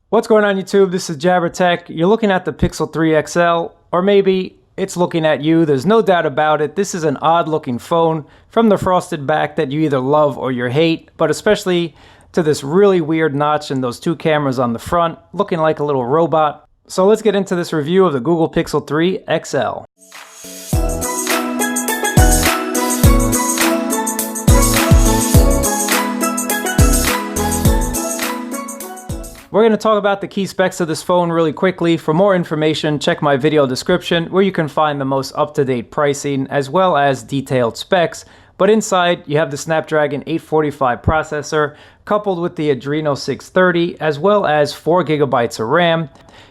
What's going on YouTube? This is Jabber Tech. You're looking at the Pixel 3 XL, or maybe it's looking at you. There's no doubt about it. This is an odd looking phone from the frosted back that you either love or you hate, but especially to this really weird notch and those two cameras on the front, looking like a little robot. So let's get into this review of the Google Pixel 3 XL. We're going to talk about the key specs of this phone really quickly. For more information, check my video description where you can find the most up-to-date pricing as well as detailed specs. But inside, you have the Snapdragon 845 processor coupled with the Adreno 630 as well as 4 gigabytes of RAM.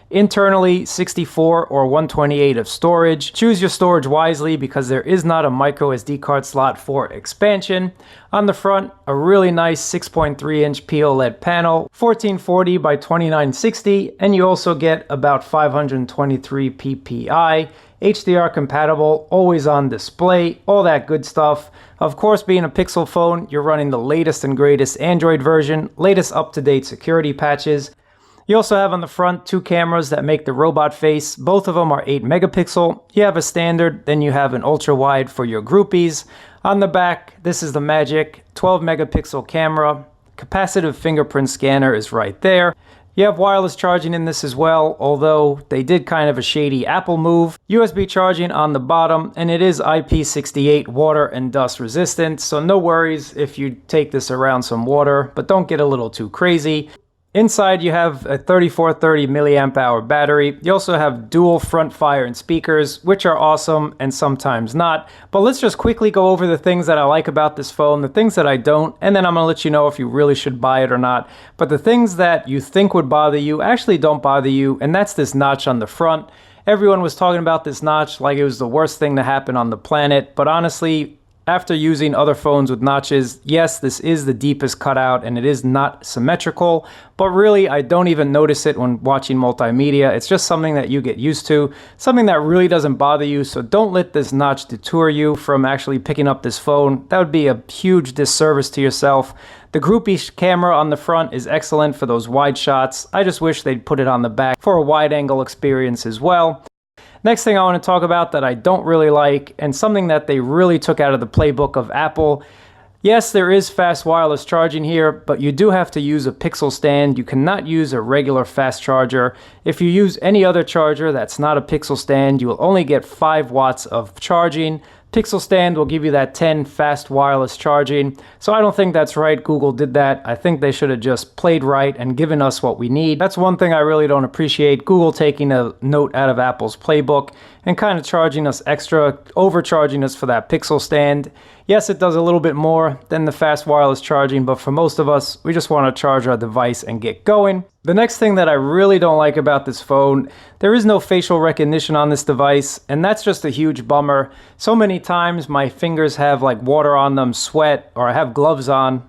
Internally, 64 or 128 of storage. Choose your storage wisely because there is not a micro SD card slot for expansion. On the front, a really nice 6.3-inch POLED panel, 1440 by 2960, and you also get about 523 ppi. HDR compatible, always on display, all that good stuff. Of course, being a Pixel phone, you're running the latest and greatest Android version, latest up-to-date security patches. You also have on the front two cameras that make the robot face. Both of them are 8 megapixel. You have a standard, then you have an ultra wide for your groupies. On the back, this is the magic 12 megapixel camera. Capacitive fingerprint scanner is right there. You have wireless charging in this as well, although they did kind of a shady Apple move. USB charging on the bottom, and it is IP68 water and dust resistant, so no worries if you take this around some water, but don't get a little too crazy. Inside you have a 3430 milliamp hour battery. You also have dual front fire and speakers, which are awesome and sometimes not. But let's just quickly go over the things that I like about this phone, the things that I don't, and then I'm gonna let you know if you really should buy it or not. But the things that you think would bother you actually don't bother you, and that's this notch on the front. Everyone was talking about this notch like it was the worst thing to happen on the planet, but honestly, after using other phones with notches, yes, this is the deepest cutout and it is not symmetrical, but really I don't even notice it when watching multimedia. It's just something that you get used to, something that really doesn't bother you, so don't let this notch deter you from actually picking up this phone. That would be a huge disservice to yourself. The groupie camera on the front is excellent for those wide shots. I just wish they'd put it on the back for a wide angle experience as well. Next thing I want to talk about that I don't really like, and something that they really took out of the playbook of Apple. Yes, there is fast wireless charging here, but you do have to use a Pixel stand. You cannot use a regular fast charger. If you use any other charger that's not a Pixel stand, you will only get 5 watts of charging. Pixel stand will give you that 10 fast wireless charging. So I don't think that's right. Google did that. I think they should have just played right and given us what we need. That's one thing I really don't appreciate. Google taking a note out of Apple's playbook and kind of charging us extra, overcharging us for that Pixel stand. Yes, it does a little bit more than the fast wireless charging, but for most of us, we just want to charge our device and get going. The next thing that I really don't like about this phone, there is no facial recognition on this device, and that's just a huge bummer. So many times my fingers have like water on them, sweat, or I have gloves on.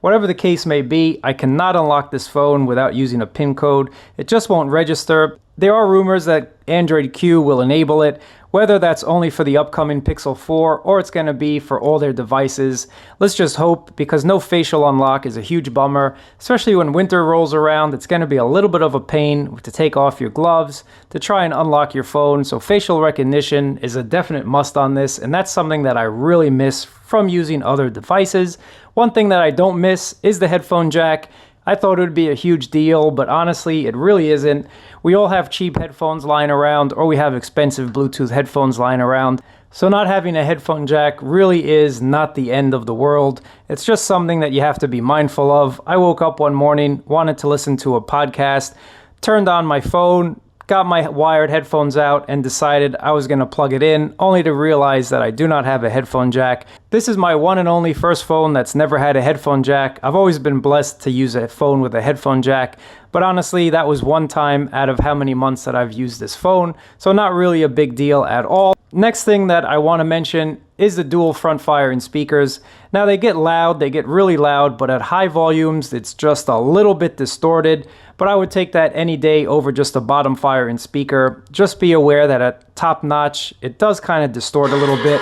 Whatever the case may be, I cannot unlock this phone without using a PIN code. It just won't register. There are rumors that Android Q will enable it, whether that's only for the upcoming Pixel 4 or it's going to be for all their devices. Let's just hope, because no facial unlock is a huge bummer, especially when winter rolls around. It's going to be a little bit of a pain to take off your gloves to try and unlock your phone. So facial recognition is a definite must on this, and that's something that I really miss from using other devices. One thing that I don't miss is the headphone jack. I thought it would be a huge deal, but honestly, it really isn't. We all have cheap headphones lying around, or we have expensive Bluetooth headphones lying around. So not having a headphone jack really is not the end of the world. It's just something that you have to be mindful of. I woke up one morning, wanted to listen to a podcast, turned on my phone, got my wired headphones out, and decided I was going to plug it in, only to realize that I do not have a headphone jack. This is my one and only first phone that's never had a headphone jack. I've always been blessed to use a phone with a headphone jack, but honestly, that was one time out of how many months that I've used this phone, so not really a big deal at all. Next thing that I want to mention is the dual front fire and speakers. Now they get loud, they get really loud, but at high volumes it's just a little bit distorted, but I would take that any day over just a bottom fire and speaker. Just be aware that at top notch, it does kind of distort a little bit.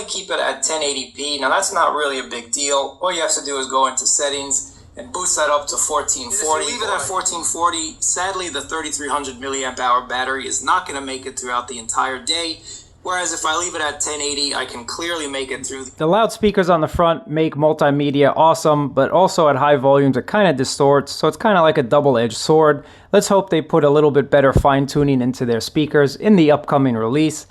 normally keep it at 1080p. Now that's not really a big deal. All you have to do is go into settings and boost that up to 1440. If you leave it at 1440, sadly the 3300 milliamp hour battery is not going to make it throughout the entire day. Whereas if I leave it at 1080, I can clearly make it through. The loudspeakers on the front make multimedia awesome, but also at high volumes it kind of distorts, so it's kind of like a double-edged sword. Let's hope they put a little bit better fine-tuning into their speakers in the upcoming release.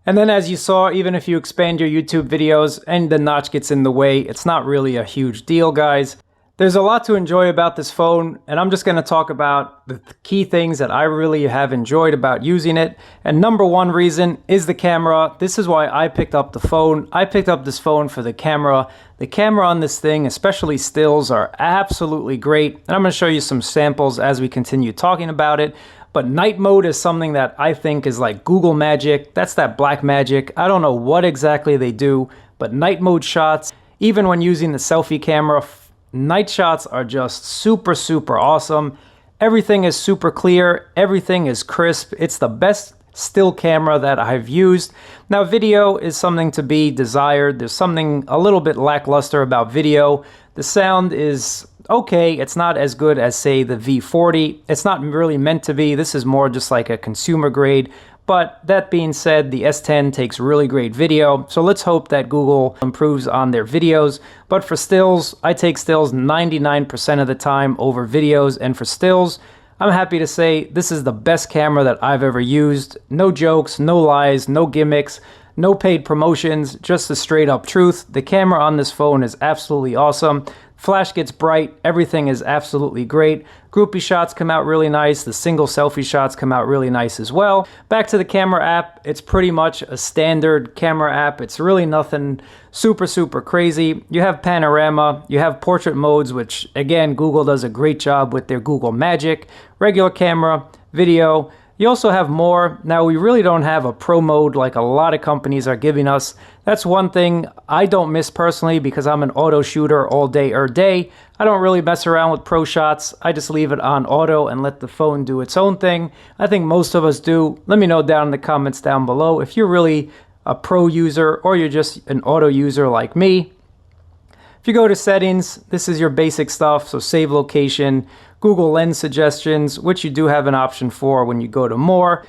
And then as you saw, even if you expand your YouTube videos and the notch gets in the way, it's not really a huge deal, guys. There's a lot to enjoy about this phone, and I'm just going to talk about the key things that I really have enjoyed about using it. And number one reason is the camera. This is why I picked up the phone. I picked up this phone for the camera. The camera on this thing, especially stills, are absolutely great. And I'm going to show you some samples as we continue talking about it. But night mode is something that I think is like Google magic. That's that black magic. I don't know what exactly they do, but night mode shots, even when using the selfie camera, night shots are just super, super awesome. Everything is super clear. Everything is crisp. It's the best still camera that I've used. Now, video is something to be desired. There's something a little bit lackluster about video. The sound is okay. It's not as good as, say, the V40. It's not really meant to be. This is more just like a consumer grade. But that being said, the S10 takes really great video, so let's hope that Google improves on their videos. But for stills, I take stills 99% of the time over videos, and for stills, I'm happy to say this is the best camera that I've ever used. No jokes, no lies, no gimmicks, no paid promotions, just the straight up truth. The camera on this phone is absolutely awesome. Flash gets bright, everything is absolutely great. Groupie shots come out really nice, the single selfie shots come out really nice as well. Back to the camera app, it's pretty much a standard camera app. It's really nothing super, super crazy. You have panorama, you have portrait modes, which again, Google does a great job with their Google Magic, regular camera, video. You also have more. Now, we really don't have a pro mode like a lot of companies are giving us. That's one thing I don't miss personally because I'm an auto shooter all day or day. I don't really mess around with pro shots. I just leave it on auto and let the phone do its own thing. I think most of us do. Let me know down in the comments down below if you're really a pro user or you're just an auto user like me. If you go to settings, this is your basic stuff. So save location, Google Lens suggestions, which you do have an option for when you go to more.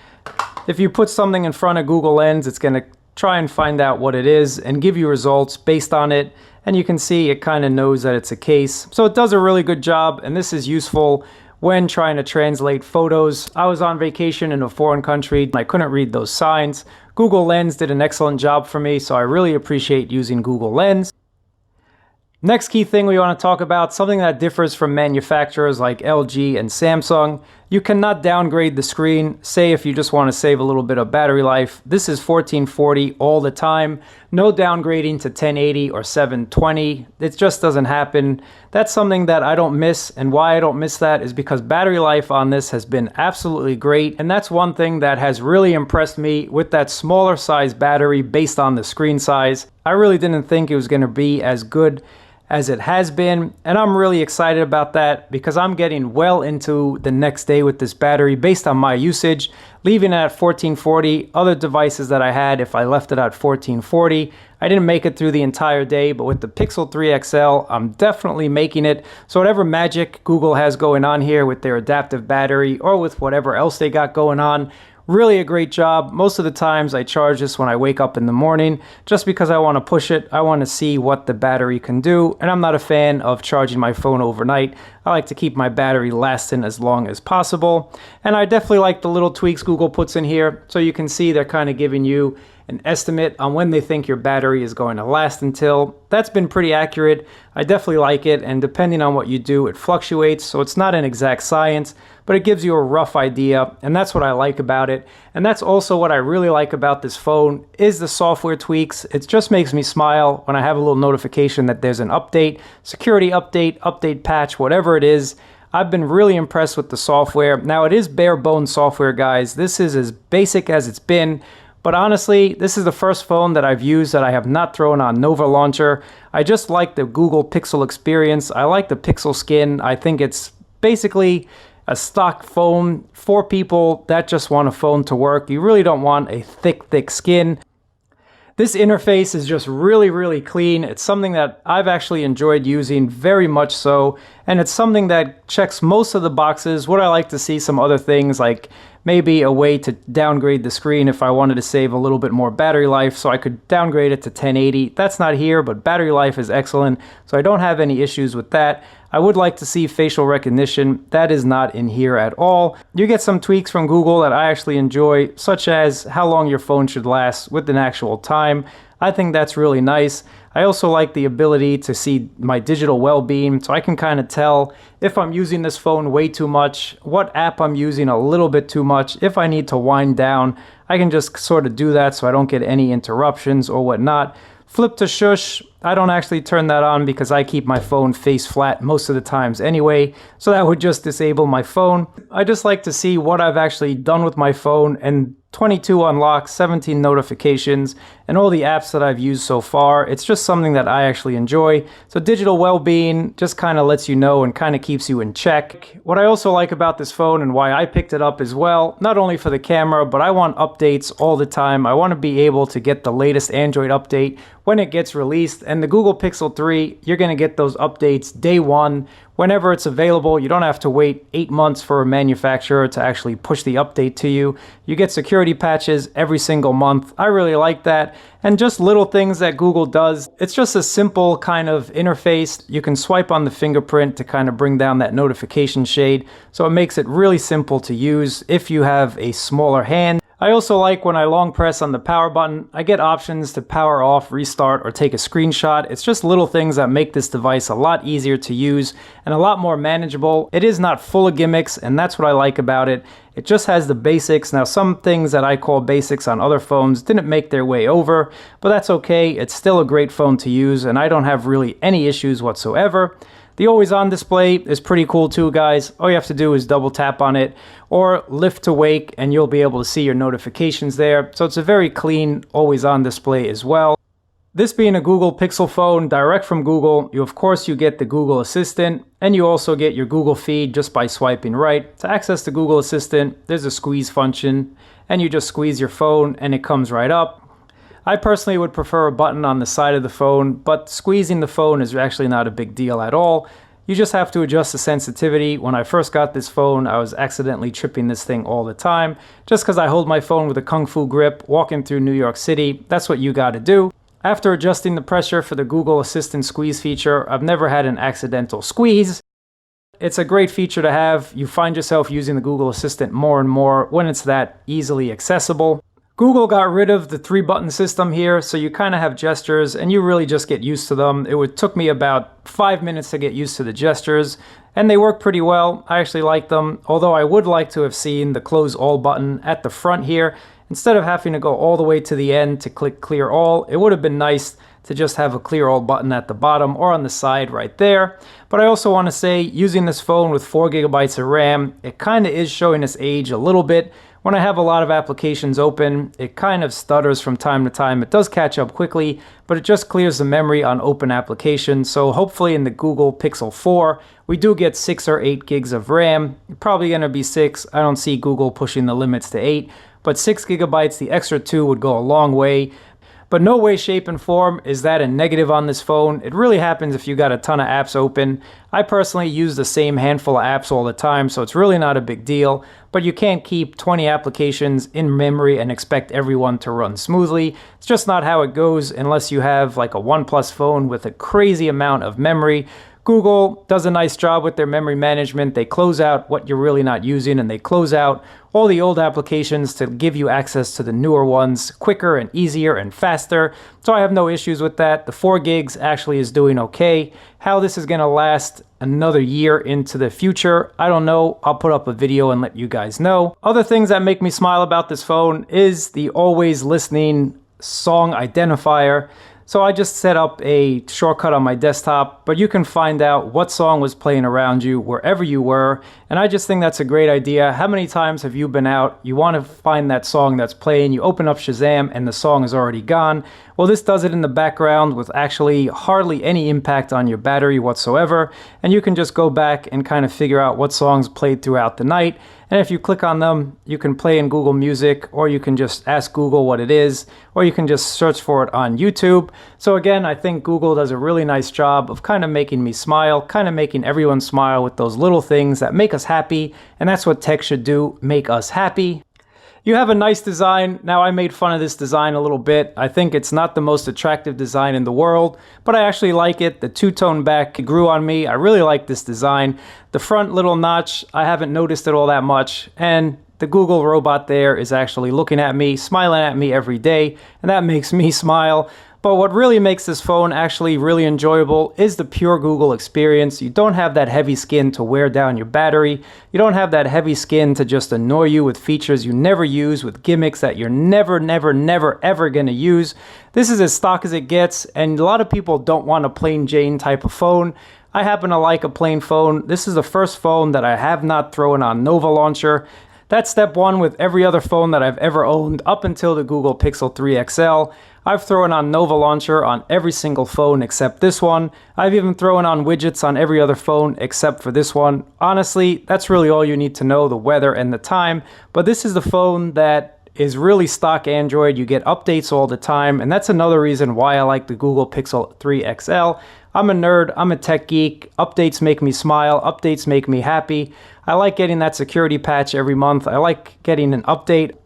If you put something in front of Google Lens, it's going to try and find out what it is and give you results based on it. And you can see it kind of knows that it's a case. So it does a really good job, and this is useful when trying to translate photos. I was on vacation in a foreign country. I couldn't read those signs. Google Lens did an excellent job for me, so I really appreciate using Google Lens. Next key thing we want to talk about, something that differs from manufacturers like LG and Samsung. You cannot downgrade the screen. Say if you just want to save a little bit of battery life, this is 1440 all the time. No downgrading to 1080 or 720. It just doesn't happen. That's something that I don't miss, and why I don't miss that is because battery life on this has been absolutely great, and that's one thing that has really impressed me with that smaller size battery based on the screen size. I really didn't think it was going to be as good as it has been, and I'm really excited about that because I'm getting well into the next day with this battery based on my usage. Leaving it at 1440, other devices that I had, if I left it at 1440, I didn't make it through the entire day, but with the Pixel 3 XL, I'm definitely making it. So whatever magic Google has going on here with their adaptive battery or with whatever else they got going on, really a great job. Most of the times I charge this when I wake up in the morning just because I want to push it. I want to see what the battery can do, and I'm not a fan of charging my phone overnight. I like to keep my battery lasting as long as possible, and I definitely like the little tweaks Google puts in here. So you can see they're kind of giving you an estimate on when they think your battery is going to last until. That's been pretty accurate. I definitely like it, and depending on what you do, it fluctuates, so it's not an exact science, but it gives you a rough idea, and that's what I like about it. And that's also what I really like about this phone is the software tweaks. It just makes me smile when I have a little notification that there's an update, security update, update patch, whatever it is. I've been really impressed with the software. Now, it is bare bones software, guys. This is as basic as it's been. But honestly, this is the first phone that I've used that I have not thrown on Nova Launcher. I just like the Google Pixel experience. I like the Pixel skin. I think it's basically a stock phone for people that just want a phone to work. You really don't want a thick, thick skin. This interface is just really clean. It's something that I've actually enjoyed using very much so, and it's something that checks most of the boxes. Would I like to see some other things, like maybe a way to downgrade the screen if I wanted to save a little bit more battery life, so I could downgrade it to 1080. That's not here, but battery life is excellent, so I don't have any issues with that. I would like to see facial recognition. That is not in here at all. You get some tweaks from Google that I actually enjoy, such as how long your phone should last with an actual time. I think that's really nice. I also like the ability to see my digital well-being, so I can kind of tell if I'm using this phone way too much, what app I'm using a little bit too much. If I need to wind down, I can just sort of do that so I don't get any interruptions or whatnot. Flip to shush, I don't actually turn that on because I keep my phone face flat most of the times anyway, so that would just disable my phone. I just like to see what I've actually done with my phone, and 22 unlocks, 17 notifications, and all the apps that I've used so far. It's just something that I actually enjoy. So digital well-being just kind of lets you know and kind of keeps you in check. What I also like about this phone and why I picked it up as well, not only for the camera, but I want updates all the time. I want to be able to get the latest Android update when it gets released, and the Google Pixel 3, you're going to get those updates day one. Whenever it's available, you don't have to wait 8 months for a manufacturer to actually push the update to you. You get security patches every single month. I really like that. And just little things that Google does. It's just a simple kind of interface. You can swipe on the fingerprint to kind of bring down that notification shade. So it makes it really simple to use if you have a smaller hand. I also like when I long press on the power button, I get options to power off, restart, or take a screenshot. It's just little things that make this device a lot easier to use and a lot more manageable. It is not full of gimmicks, and that's what I like about it. It just has the basics. Now, some things that I call basics on other phones didn't make their way over, but that's okay. It's still a great phone to use, and I don't have really any issues whatsoever. The always-on display is pretty cool too, guys. All you have to do is double tap on it or lift to wake, and you'll be able to see your notifications there. So it's a very clean always-on display as well. This being a Google Pixel phone direct from Google, of course you get the Google Assistant, and you also get your Google feed just by swiping right. To access the Google Assistant, there's a squeeze function, and you just squeeze your phone and it comes right up. I personally would prefer a button on the side of the phone, but squeezing the phone is actually not a big deal at all. You just have to adjust the sensitivity. When I first got this phone, I was accidentally tripping this thing all the time, just because I hold my phone with a kung fu grip walking through New York City. That's what you gotta do. After adjusting the pressure for the Google Assistant squeeze feature, I've never had an accidental squeeze. It's a great feature to have. You find yourself using the Google Assistant more and more when it's that easily accessible. Google got rid of the 3-button system here, so you kind of have gestures and you really just get used to them. It took me about 5 minutes to get used to the gestures, and they work pretty well. I actually like them, although I would like to have seen the close all button at the front here. Instead of having to go all the way to the end to click clear all, it would have been nice to just have a clear all button at the bottom or on the side right there. But I also want to say, using this phone with 4 GB of RAM, it kind of is showing its age a little bit. When I have a lot of applications open, it kind of stutters from time to time. It does catch up quickly, but it just clears the memory on open applications. So hopefully in the Google Pixel 4, we do get 6 or 8 gigs of RAM. Probably going to be 6. I don't see Google pushing the limits to 8, but 6 GB, the extra 2 would go a long way. But no way, shape, and form is that a negative on this phone. It really happens if you got a ton of apps open. I personally use the same handful of apps all the time, so it's really not a big deal. But you can't keep 20 applications in memory and expect everyone to run smoothly. It's just not how it goes unless you have like a OnePlus phone with a crazy amount of memory. Google does a nice job with their memory management. They close out what you're really not using, and they close out all the old applications to give you access to the newer ones quicker and easier and faster. So I have no issues with that. The 4 gigs actually is doing okay. How this is going to last another year into the future, I don't know. I'll put up a video and let you guys know. Other things that make me smile about this phone is the always listening song identifier. So I just set up a shortcut on my desktop, but you can find out what song was playing around you wherever you were. And I just think that's a great idea. How many times have you been out, you want to find that song that's playing, you open up Shazam and the song is already gone? Well, this does it in the background with actually hardly any impact on your battery whatsoever. And you can just go back and kind of figure out what songs played throughout the night. And if you click on them, you can play in Google Music, or you can just ask Google what it is, or you can just search for it on YouTube. So again, I think Google does a really nice job of kind of making me smile, kind of making everyone smile with those little things that make us happy. And that's what tech should do, make us happy. You have a nice design. Now, I made fun of this design a little bit. I think it's not the most attractive design in the world, but I actually like it. The two-tone back grew on me. I really like this design. The front little notch, I haven't noticed it all that much. And the Google robot there is actually looking at me, smiling at me every day, and that makes me smile. But what really makes this phone actually really enjoyable is the pure Google experience. You don't have that heavy skin to wear down your battery. You don't have that heavy skin to just annoy you with features you never use, with gimmicks that you're never, ever going to use. This is as stock as it gets, and a lot of people don't want a plain Jane type of phone. I happen to like a plain phone. This is the first phone that I have not thrown on Nova Launcher. That's step one with every other phone that I've ever owned up until the Google Pixel 3 XL. I've thrown on Nova Launcher on every single phone except this one. I've even thrown on widgets on every other phone except for this one. Honestly, that's really all you need to know, the weather and the time. But this is the phone that is really stock Android. You get updates all the time, and that's another reason why I like the Google Pixel 3 XL. I'm a nerd, I'm a tech geek. Updates make me smile, updates make me happy. I like getting that security patch every month. I like getting an update.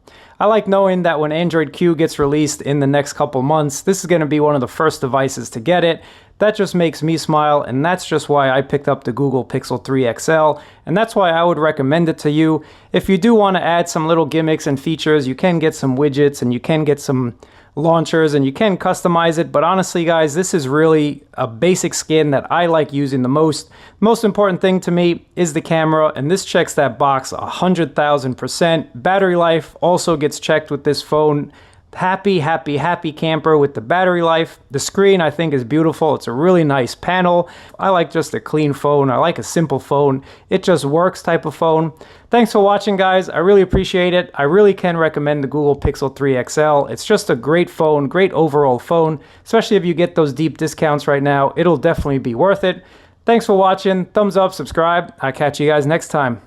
I like knowing that when Android Q gets released in the next couple months, this is going to be one of the first devices to get it. That just makes me smile, and that's just why I picked up the Google Pixel 3 XL, and that's why I would recommend it to you. If you do want to add some little gimmicks and features, you can get some widgets, and you can get some launchers, and you can customize it. But honestly, guys, this is really a basic skin that I like using the most. Most important thing to me is the camera, and this checks that box 100,000%. Battery life also gets checked with this phone. Happy camper with the battery life. The screen, I think, is beautiful. It's a really nice panel. I like just a clean phone. I like a simple phone. It just works type of phone. Thanks for watching, guys. I really appreciate it. I really can recommend the Google Pixel 3 XL. It's just a great phone, great overall phone, especially if you get those deep discounts right now. It'll definitely be worth it. Thanks for watching. Thumbs up, subscribe. I'll catch you guys next time.